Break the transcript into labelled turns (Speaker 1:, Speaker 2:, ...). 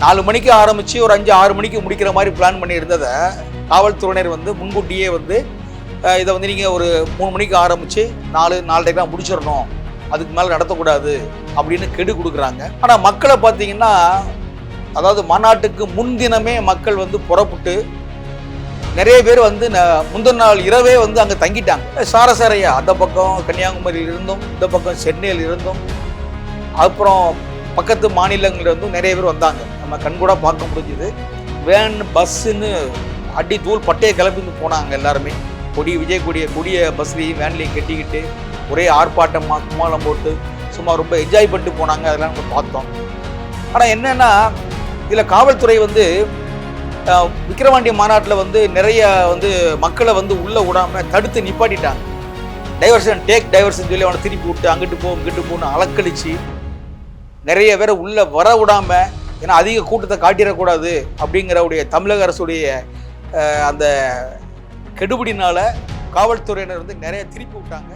Speaker 1: 4 மணிக்கு ஆரம்பித்து ஒரு 5-6 மணிக்கு முடிக்கிற மாதிரி பிளான் பண்ணி இருந்ததை காவல்துறையினர் வந்து முன்கூட்டியே வந்து இதை வந்து நீங்கள் ஒரு 3 மணிக்கு ஆரம்பித்து 4-4:30 முடிச்சிடணும், அதுக்கு மேலே நடத்தக்கூடாது அப்படின்னு கெடு கொடுக்குறாங்க. ஆனால் மக்களை பார்த்தீங்கன்னா, அதாவது மாநாட்டுக்கு முன்தினமே மக்கள் வந்து புறப்பட்டு நிறைய பேர் வந்து முந்தின நாள் இரவே வந்து அங்கே தங்கிட்டாங்க. சாரசாரையா அந்த பக்கம் கன்னியாகுமரியில் இருந்தும், இந்த பக்கம் சென்னையில் இருந்தும், அப்புறம் பக்கத்து மாநிலங்கள்லேருந்தும் நிறைய பேர் வந்தாங்க. நம்ம கண்கூட பார்க்க முடிஞ்சுது. வேன் பஸ்ஸுன்னு அடி தூள் பட்டையை கிளப்பிட்டு போனாங்க எல்லாருமே. விஜய் கொடிய பஸ்லேயும் வேன்லேயும் கட்டிக்கிட்டு ஒரே ஆர்ப்பாட்டமாக கும்மாளம் போட்டு சும்மா ரொம்ப என்ஜாய் பண்ணிட்டு போனாங்க. அதெல்லாம் நம்ம பார்த்தோம். ஆனால் என்னென்னா, இதில் காவல்துறை வந்து விக்கிரவாண்டி மாநாட்டில் வந்து நிறைய வந்து மக்களை வந்து உள்ளே விடாமல் தடுத்து நிப்பாட்டிட்டாங்க. டேக் டைவர்ஷன் சொல்லி அவனை திருப்பி விட்டு அங்கிட்டு போன்னு அலக்கழிச்சு நிறைய பேரை உள்ளே வர விடாமல், ஏன்னா அதிக கூட்டத்தை காட்டிடக்கூடாது அப்படிங்கிறவுடைய தமிழக அரசுடைய அந்த கெடுபிடினால காவல்துறையினர் வந்து நிறைய திருப்பி விட்டாங்க.